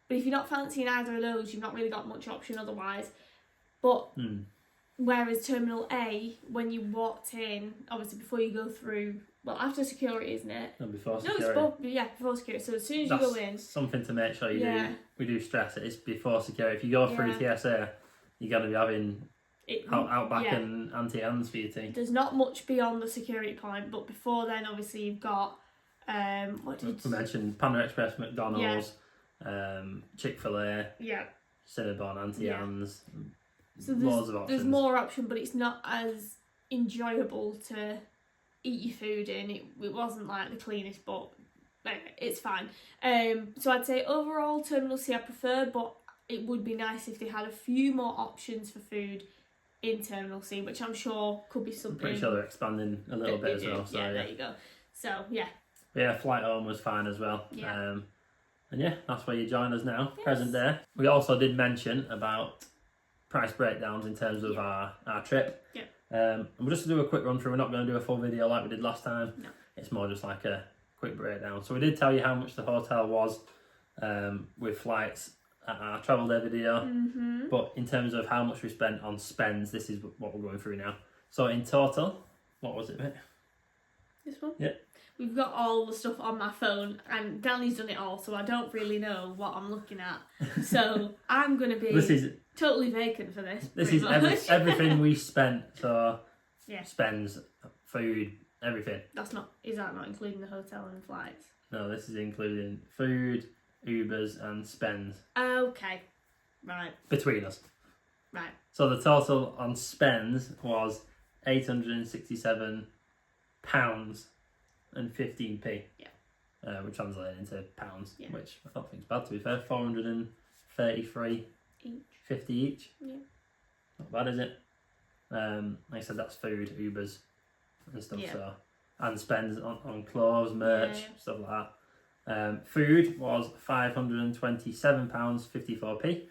but if you're not fancying either of those, you've not really got much option otherwise. But whereas Terminal A, when you walked in, obviously before you go through, well, after security, isn't it? No, before No, security. it's before security. So as soon as That's you go in, something to make sure you Yeah. do. We do stress it. It's before security. If you go through TSA, you're going to be having Outback and Auntie Anne's for your tea. There's not much beyond the security point, but before then, obviously, you've got We mentioned Panda Express, McDonald's, Chick-fil-A, Cinnabon, Auntie Anne's. So loads of options. there's more option, but it's not as enjoyable to eat your food in. It wasn't like the cleanest, but anyway, it's fine. So I'd say overall Terminal C I prefer, but it would be nice if they had a few more options for food in Terminal C, which I'm sure could be something. Pretty sure they're expanding a little bit as well. So, there you go. So yeah. But yeah, flight home was fine as well. Yeah. And yeah, that's where you join us now, present day. We also did mention about price breakdowns in terms of our trip. Yeah. And we'll just do a quick run through. We're not going to do a full video like we did last time. No. It's more just like a quick breakdown. So we did tell you how much the hotel was with flights at our travel day video. But in terms of how much we spent on spends, this is what we're going through now. So in total, what was it, mate? This one? Yeah. We've got all the stuff on my phone, and Danny's done it all, so I don't really know what I'm looking at. So I'm going to be totally vacant for this. This is everything we spent. So Yeah. spends, food, everything. Is that not including the hotel and flights? No, this is including food, Ubers, and spends Okay. Right. between us. Right. So the total on spends was £867 and 15p. Yeah. We translate into pounds, Yeah. which I don't think is bad to be fair. 433.50 each. Yeah. Not bad, is it? Like I said, that's food, Ubers, and stuff. Yeah. So and spends on clothes, merch, Yeah. stuff like that. Food was £527.54p,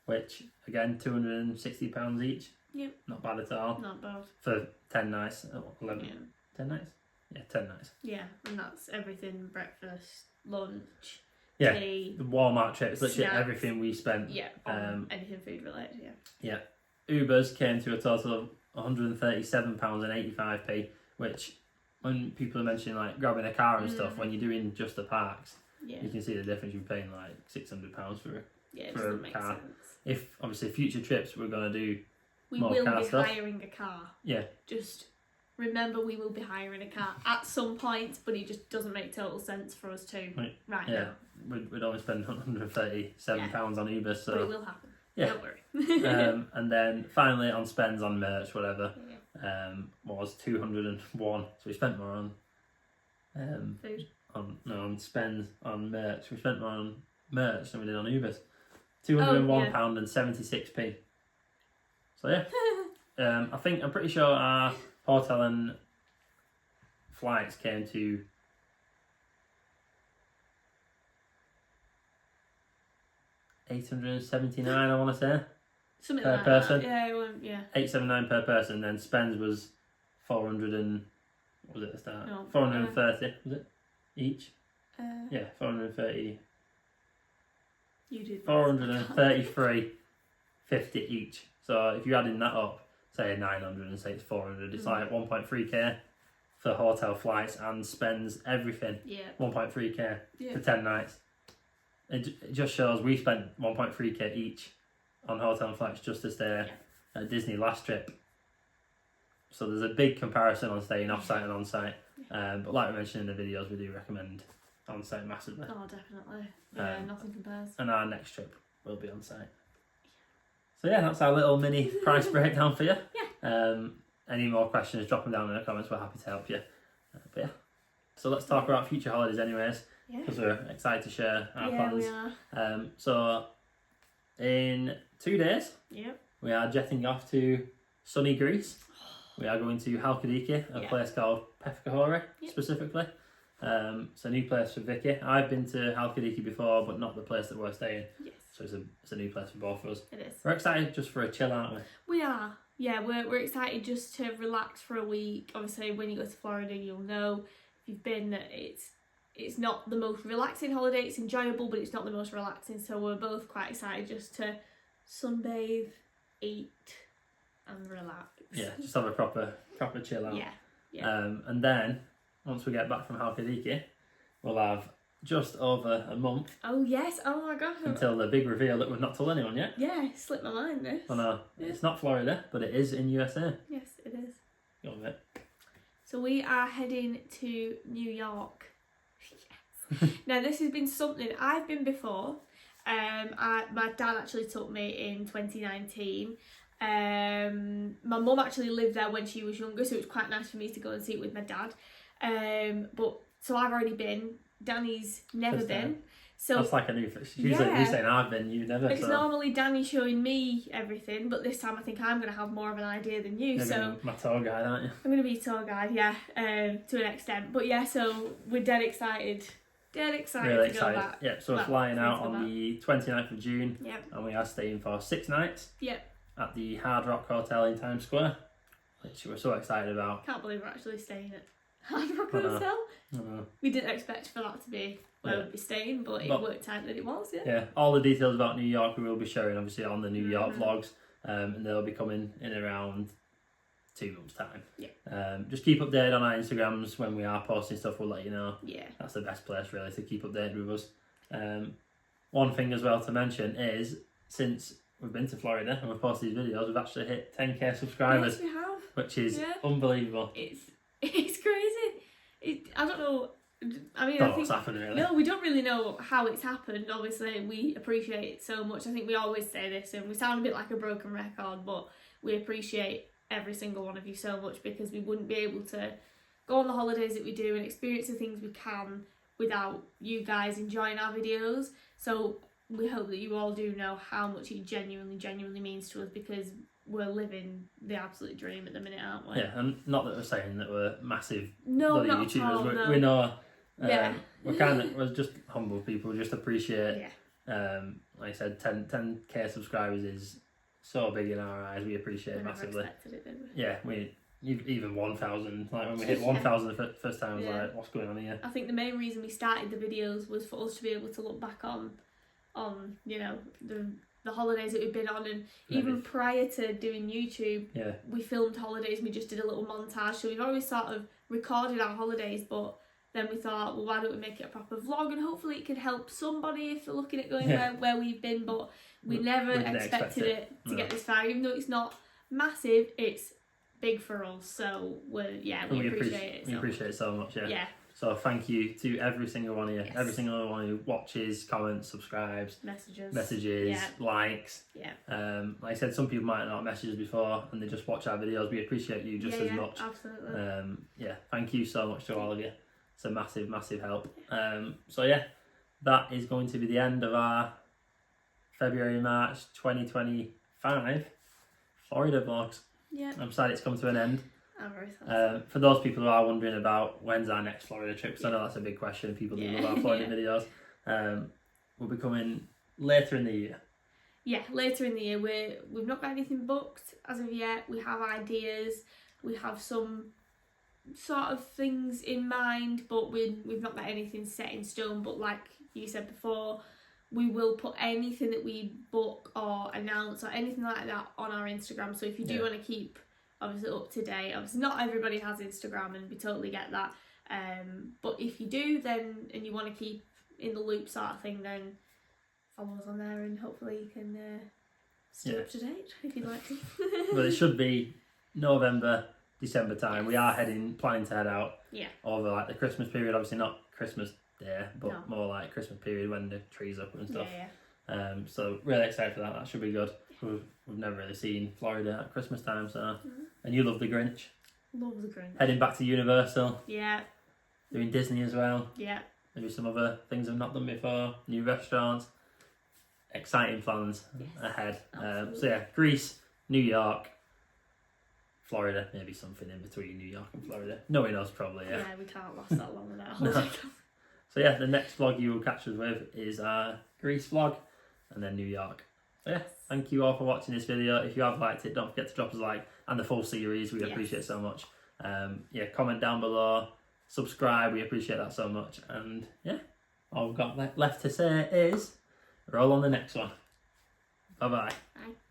which again £260 each. Yep. Not bad at all Not bad. for 10 nights. 11. Yeah. 10 nights. Yeah, 10 nights. Yeah, and that's everything: breakfast, lunch, Yeah, tea. the Walmart trips, literally Snacks. everything we spent. Yeah. Anything food related. Yeah. Ubers came to a total of £137.85p, which when people are mentioning like grabbing a car and stuff, when you're doing just the parks, Yeah. you can see the difference. You're paying like £600 for it. Yeah. It for a doesn't make car. sense. If obviously future trips we're gonna do, We more will car be stuff. hiring a car. yeah, Just remember, we will be hiring a car at some point, but it just doesn't make total sense for us to right yeah, now. we'd only spend £137 on Uber, But it so will happen. yeah. Don't worry. and then finally on spends on merch, whatever, Yeah. was 201. So we spent more on Food. on spends on merch. We spent more on merch than we did on Ubers. £201 and 76p. So yeah, I'm pretty sure our hotel and flights came to £879. I want to say Something per like person. that. Yeah. It won't, yeah. £879 per person. Then spends was 400 and what was it at the start? No, 430 was it each? Yeah, 430. You did. 433.50 each. So if you're adding that up, say 900 and say it's 400, it's like 1.3k for hotel flights and spends everything, Yeah. 1.3k Yeah. for 10 nights. It just shows we spent 1.3k each on hotel and flights just to stay at Disney last trip. So there's a big comparison on staying off-site and on-site. But like we mentioned in the videos, we do recommend on-site massively. Oh, definitely. Yeah, nothing compares. And our next trip will be on-site. So yeah, that's our little mini price breakdown for you. Any more questions, drop them down in the comments. We're happy to help you. But yeah, so let's talk about future holidays anyways, because we're excited to share our plans. We are. So in 2 days, we are jetting off to sunny Greece. We are going to Halkidiki, a place called Pefkahore specifically. It's a new place for Vicky. I've been to Halkidiki before, but not the place that we're staying. Yes. So it's a new place for both of us. It is. We're excited just for a chill, aren't we? We are. Yeah, we're excited just to relax for a week. Obviously, when you go to Florida, you'll know if you've been that it's not the most relaxing holiday. It's enjoyable, but it's not the most relaxing. So we're both quite excited just to sunbathe, eat, and relax. Yeah, just have a proper chill out. Yeah. And then once we get back from Halkidiki, we'll have just over a month. Oh yes! Oh my gosh! Until the big reveal that we've not told anyone yet. Yeah, it slipped my mind. This. Oh no, it's not Florida, but it is in USA. Yes, it is. Go on, mate. So we are heading to New York. Yes. Now this has been something I've been before. My dad actually took me in 2019. My mum actually lived there when she was younger, so it was quite nice for me to go and see it with my dad. But so I've already been. Danny's never been. So that's like a new fish. Usually you saying I've been, you've never. It's normally Danny showing me everything, but this time I think I'm going to have more of an idea than you. So my tour guide, aren't you? I'm going to be a tour guide, to an extent. But yeah, so we're dead excited. Really to go excited. back. Yep, so we're flying out on the 29th of June. Yep. And we are staying for 6 nights. Yep. At the Hard Rock Hotel in Times Square, which we're so excited about. Can't believe we're actually staying at Hard Rock Hotel. We didn't expect for that to be where we'd be staying, but it worked out that it was. Yeah, all the details about New York we will be sharing obviously on the New York vlogs, and they'll be coming in around 2 months' time. Yeah. Just keep updated on our Instagrams when we are posting stuff. We'll let you know. Yeah. That's the best place really to keep updated with us. One thing as well to mention is since we've been to Florida and we've posted these videos, we've actually hit 10k subscribers. Yes, we have. Which is unbelievable. It's crazy. I don't know. I mean, I think what's happened really. No, we don't really know how it's happened. Obviously, we appreciate it so much. I think we always say this, and we sound a bit like a broken record, but we appreciate every single one of you so much because we wouldn't be able to go on the holidays that we do and experience the things we can without you guys enjoying our videos. So we hope that you all do know how much it genuinely means to us because we're living the absolute dream at the minute, aren't we? Yeah, and not that we're saying that we're massive not YouTubers. At all, no. We know. We're just humble people. We just appreciate. Like I said, 10k subscribers is so big in our eyes. We appreciate it massively. Never expected it, did we? Yeah, even 1,000. Like when we hit 1,000 the first time, I was like, "What's going on here?" I think the main reason we started the videos was for us to be able to look back on the holidays that we've been on, and even prior to doing YouTube, we filmed holidays and we just did a little montage. So we've always sort of recorded our holidays, but then we thought, well, why don't we make it a proper vlog, and hopefully it could help somebody if they're looking at going where we've been. But we never expected it to get this far, even though it's not massive, it's big for us. So we appreciate it. We appreciate it so much. Yeah. So thank you to every single one of you, every single one who watches, comments, subscribes, messages, likes. Yeah. Like I said, some people might not message us before and they just watch our videos. We appreciate you just as much. Absolutely. Thank you so much to all of you. It's a massive, massive help. So yeah, that is going to be the end of our February-March 2025 Florida vlogs. Yeah. I'm sad it's come to an end. I'm very sad. For those people who are wondering about when's our next Florida trip, because I know that's a big question. People do love our Florida videos. We'll be coming later in the year. Yeah, later in the year. We've not got anything booked as of yet. We have ideas. We have some sort of things in mind, but we've not got anything set in stone. But like you said before, we will put anything that we book or announce or anything like that on our Instagram. So if you do want to keep obviously up to date. Obviously not everybody has Instagram, and we totally get that. But if you do, then, and you want to keep in the loop sort of thing, then follow us on there, and hopefully you can stay up to date if you'd like to. Well, it should be November, December time. We are planning to head out over like the Christmas period. Obviously not Christmas Day, but more like Christmas period when the trees up and stuff. So really excited for that. That should be good. We've never really seen Florida at Christmas time, so and you love the Grinch. Love the Grinch. Heading back to Universal. Yeah. Doing Disney as well. Yeah. Maybe some other things I've not done before. New restaurants. Exciting plans ahead. So yeah, Greece, New York, Florida, maybe something in between New York and Florida. Knowing us, probably, yeah. Yeah, we can't last that long without No. holiday. So yeah, the next vlog you will catch us with is our Greece vlog and then New York. So yeah, thank you all for watching this video. If you have liked it, don't forget to drop us a like, and the full series, we appreciate it so much. Yeah, comment down below, subscribe, we appreciate that so much. And yeah, all we've got left to say is roll on the next one. Bye-bye. Bye.